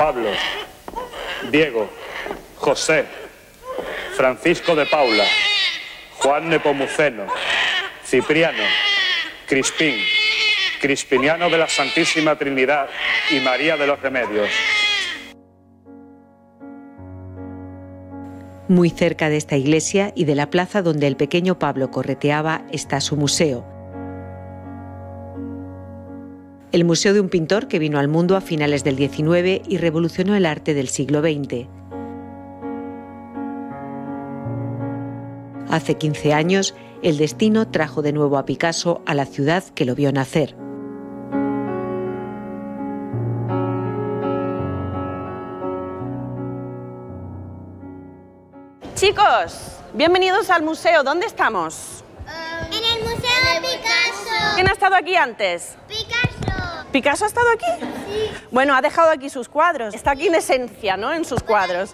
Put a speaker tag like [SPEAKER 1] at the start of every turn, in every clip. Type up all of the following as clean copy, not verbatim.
[SPEAKER 1] Pablo, Diego, José, Francisco de Paula, Juan Nepomuceno, Cipriano, Crispín, Crispiniano de la Santísima Trinidad y María de los Remedios.
[SPEAKER 2] Muy cerca de esta iglesia y de la plaza donde el pequeño Pablo correteaba está su museo. El museo de un pintor que vino al mundo a finales del XIX y revolucionó el arte del siglo XX. Hace 15 años, el destino trajo de nuevo a Picasso a la ciudad que lo vio nacer.
[SPEAKER 3] Chicos, bienvenidos al museo. ¿Dónde estamos?
[SPEAKER 4] En el Museo de Picasso.
[SPEAKER 3] ¿Quién ha estado aquí antes?
[SPEAKER 4] Picasso.
[SPEAKER 3] ¿Picasso ha estado aquí?
[SPEAKER 4] Sí.
[SPEAKER 3] Bueno, ha dejado aquí sus cuadros. Está aquí en esencia, ¿no? En sus cuadros.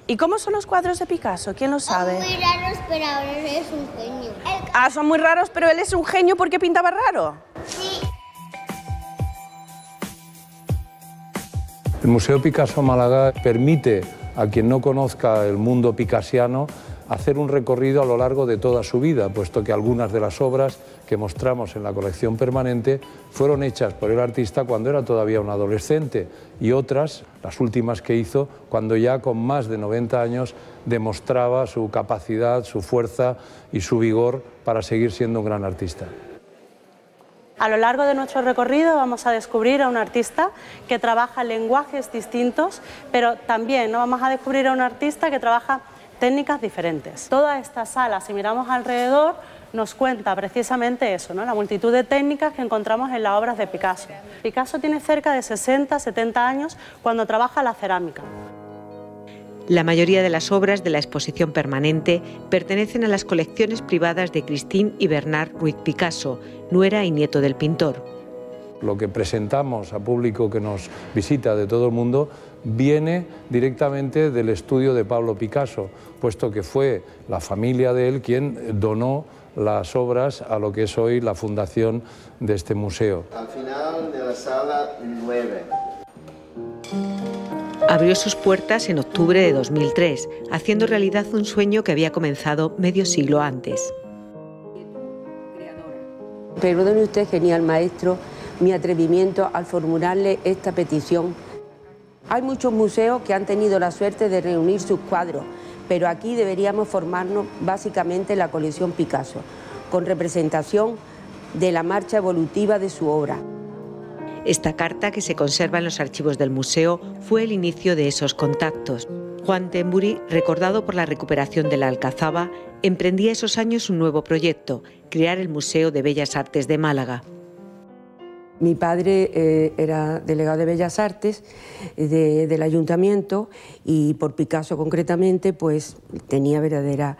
[SPEAKER 3] ¿Y cómo son los cuadros de Picasso? ¿Quién lo sabe?
[SPEAKER 4] Son muy raros, pero ahora es un genio.
[SPEAKER 3] Ah, son muy raros, pero él es un genio porque pintaba raro.
[SPEAKER 4] Sí.
[SPEAKER 5] El Museo Picasso Málaga permite a quien no conozca el mundo picasiano hacer un recorrido a lo largo de toda su vida, puesto que algunas de las obras que mostramos en la colección permanente fueron hechas por el artista cuando era todavía un adolescente y otras, las últimas que hizo, cuando ya con más de 90 años demostraba su capacidad, su fuerza y su vigor para seguir siendo un gran artista.
[SPEAKER 6] A lo largo de nuestro recorrido vamos a descubrir a un artista que trabaja lenguajes distintos, pero también ¿no? vamos a descubrir a un artista que trabaja técnicas diferentes. Toda esta sala, si miramos alrededor, nos cuenta precisamente eso, ¿no? La multitud de técnicas que encontramos en las obras de Picasso. Picasso tiene cerca de 60, 70 años cuando trabaja la cerámica.
[SPEAKER 2] La mayoría de las obras de la exposición permanente pertenecen a las colecciones privadas de Christine y Bernard Ruiz Picasso, nuera y nieto del pintor.
[SPEAKER 5] Lo que presentamos a público que nos visita de todo el mundo viene directamente del estudio de Pablo Picasso, puesto que fue la familia de él quien donó las obras a lo que es hoy la fundación de este museo.
[SPEAKER 7] Al final de la sala 9.
[SPEAKER 2] Abrió sus puertas en octubre de 2003, haciendo realidad un sueño que había comenzado medio siglo antes.
[SPEAKER 8] Perdone usted, genial maestro, mi atrevimiento al formularle esta petición. Hay muchos museos que han tenido la suerte de reunir sus cuadros, pero aquí deberíamos formarnos básicamente la colección Picasso, con representación de la marcha evolutiva de su obra.
[SPEAKER 2] Esta carta, que se conserva en los archivos del museo, fue el inicio de esos contactos. Juan Temburi, recordado por la recuperación de la Alcazaba, emprendía esos años un nuevo proyecto, crear el Museo de Bellas Artes de Málaga.
[SPEAKER 8] Mi padre era delegado de Bellas Artes del Ayuntamiento y por Picasso concretamente pues tenía verdadera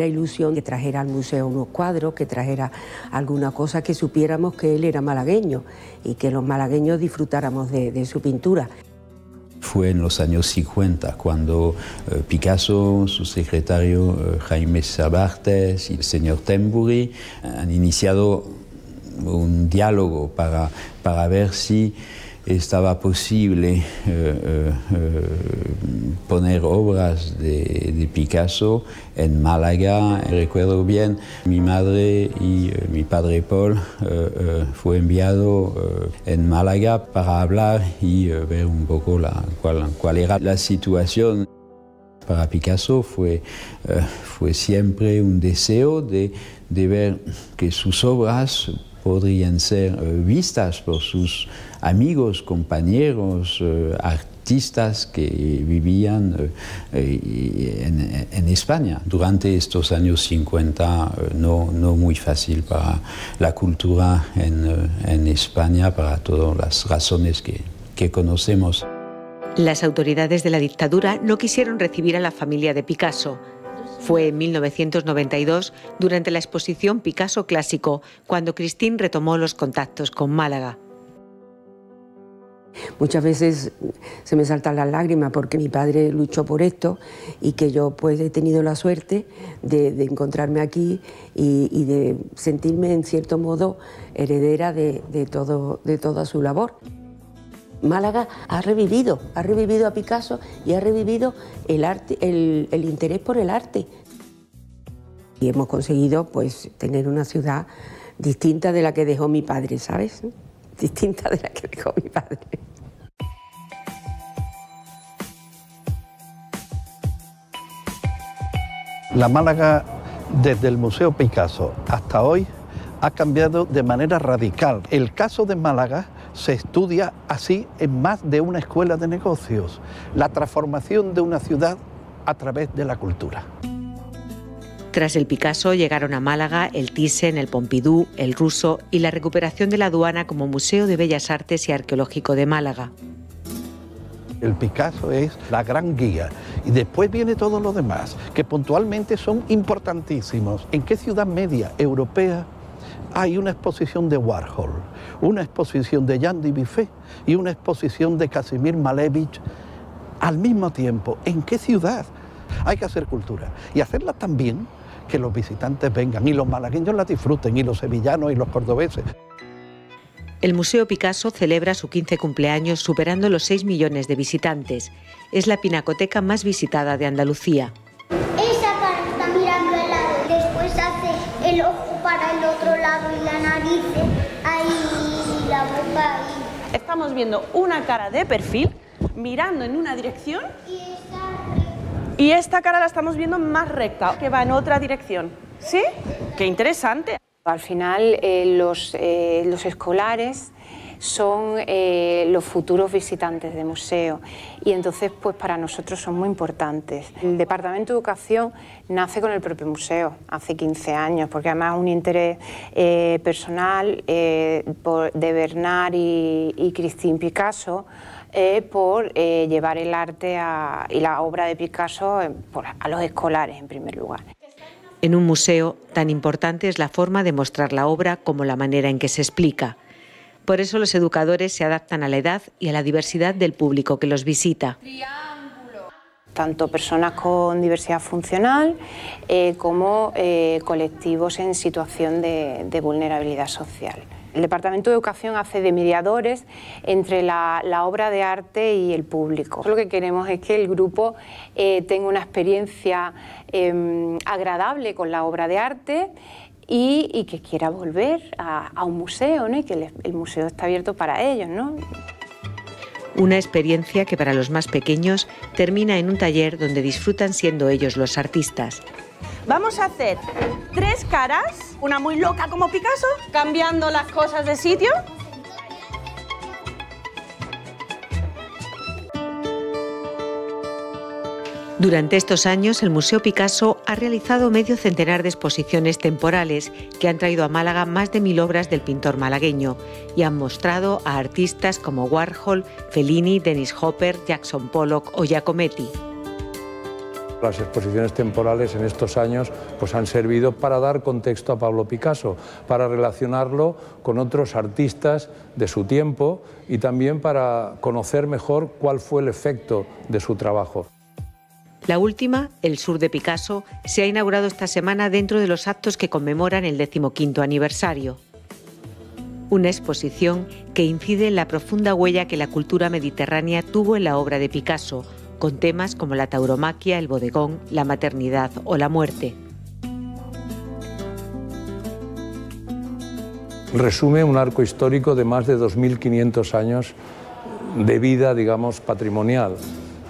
[SPEAKER 8] ilusión que trajera al museo unos cuadros, que trajera alguna cosa que supiéramos que él era malagueño y que los malagueños disfrutáramos de su pintura.
[SPEAKER 9] Fue en los años 50 cuando Picasso, su secretario Jaime Sabartes y el señor Temburi han iniciado un diálogo para ver si estaba posible poner obras de Picasso en Málaga. Recuerdo bien, mi madre y mi padre Paul fue enviado en Málaga para hablar y ver un poco cuál era la situación. Para Picasso fue siempre un deseo de ver que sus obras podrían ser vistas por sus amigos, compañeros, artistas que vivían en España. Durante estos años 50 no muy fácil para la cultura en España, para todas las razones que conocemos.
[SPEAKER 2] Las autoridades de la dictadura no quisieron recibir a la familia de Picasso. Fue en 1992, durante la exposición Picasso Clásico, cuando Christine retomó los contactos con Málaga.
[SPEAKER 8] Muchas veces se me saltan las lágrimas porque mi padre luchó por esto y que yo pues he tenido la suerte de encontrarme aquí y de sentirme en cierto modo heredera de toda su labor. Málaga ha revivido a Picasso y ha revivido el arte, el interés por el arte. Y hemos conseguido pues tener una ciudad distinta de la que dejó mi padre, ¿sabes? Distinta de la que dejó mi padre.
[SPEAKER 10] La Málaga, desde el Museo Picasso hasta hoy, ha cambiado de manera radical. El caso de Málaga se estudia así en más de una escuela de negocios. La transformación de una ciudad a través de la cultura.
[SPEAKER 2] Tras el Picasso llegaron a Málaga el Thyssen, el Pompidou, el Russo y la recuperación de la Aduana como Museo de Bellas Artes y Arqueológico de Málaga.
[SPEAKER 10] El Picasso es la gran guía y después viene todo lo demás, que puntualmente son importantísimos. ¿En qué ciudad media europea hay una exposición de Warhol, una exposición de Jan Dubuffet y una exposición de Kazimir Malevich al mismo tiempo? ¿En qué ciudad? Hay que hacer cultura y hacerla tan bien que los visitantes vengan y los malagueños la disfruten y los sevillanos y los cordobeses.
[SPEAKER 2] El Museo Picasso celebra su 15 cumpleaños superando los 6 millones de visitantes. Es la pinacoteca más visitada de Andalucía.
[SPEAKER 4] Esa cara está mirando al lado, después hace el ojo para el otro lado y la nariz ahí, la boca ahí.
[SPEAKER 3] Estamos viendo una cara de perfil mirando en una dirección y esta cara la estamos viendo más recta, que va en otra dirección. ¿Sí? ¡Qué interesante!
[SPEAKER 11] Al final los escolares son los futuros visitantes de museo y entonces pues para nosotros son muy importantes. El Departamento de Educación nace con el propio museo hace 15 años porque además un interés personal de Bernard y Christine Picasso por llevar el arte y la obra de Picasso a los escolares en primer lugar.
[SPEAKER 2] En un museo, tan importante es la forma de mostrar la obra como la manera en que se explica. Por eso los educadores se adaptan a la edad y a la diversidad del público que los visita.
[SPEAKER 11] Tanto personas con diversidad funcional como colectivos en situación de vulnerabilidad social. El Departamento de Educación hace de mediadores entre la obra de arte y el público. Lo que queremos es que el grupo tenga una experiencia agradable con la obra de arte y que quiera volver a un museo, ¿no? Y que el museo está abierto para ellos, ¿no?
[SPEAKER 2] Una experiencia que para los más pequeños termina en un taller donde disfrutan siendo ellos los artistas.
[SPEAKER 3] Vamos a hacer 3 caras, una muy loca como Picasso, cambiando las cosas de sitio.
[SPEAKER 2] Durante estos años, el Museo Picasso ha realizado medio centenar de exposiciones temporales que han traído a Málaga más de 1000 obras del pintor malagueño y han mostrado a artistas como Warhol, Fellini, Dennis Hopper, Jackson Pollock o Giacometti.
[SPEAKER 5] Las exposiciones temporales en estos años pues han servido para dar contexto a Pablo Picasso, para relacionarlo con otros artistas de su tiempo y también para conocer mejor cuál fue el efecto de su trabajo.
[SPEAKER 2] La última, El Sur de Picasso, se ha inaugurado esta semana dentro de los actos que conmemoran el 15º aniversario. Una exposición que incide en la profunda huella que la cultura mediterránea tuvo en la obra de Picasso, con temas como la tauromaquia, el bodegón, la maternidad o la muerte.
[SPEAKER 5] Resume un arco histórico de más de 2500 años de vida, digamos, patrimonial.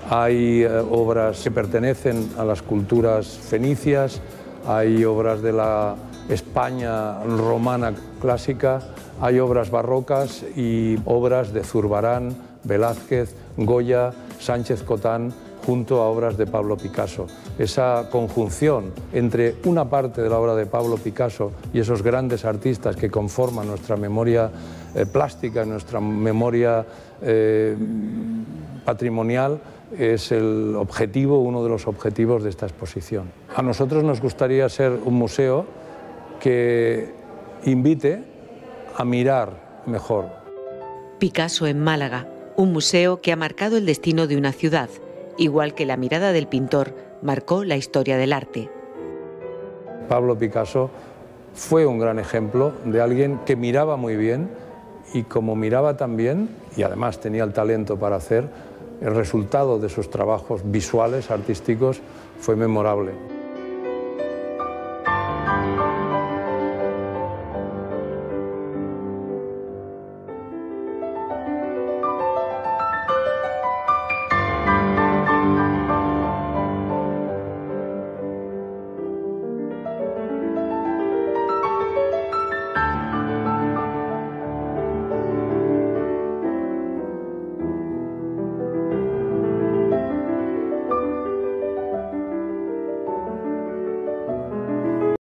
[SPEAKER 5] Hay obras que pertenecen a las culturas fenicias, hay obras de la España romana clásica, hay obras barrocas y obras de Zurbarán, Velázquez, Goya, Sánchez Cotán, junto a obras de Pablo Picasso. Esa conjunción entre una parte de la obra de Pablo Picasso y esos grandes artistas que conforman nuestra memoria plástica, nuestra memoria patrimonial, es el objetivo, uno de los objetivos de esta exposición. A nosotros nos gustaría ser un museo que invite a mirar mejor.
[SPEAKER 2] Picasso en Málaga, un museo que ha marcado el destino de una ciudad, igual que la mirada del pintor marcó la historia del arte.
[SPEAKER 5] Pablo Picasso fue un gran ejemplo de alguien que miraba muy bien y como miraba también, y además tenía el talento para hacer, el resultado de esos trabajos visuales, artísticos, fue memorable.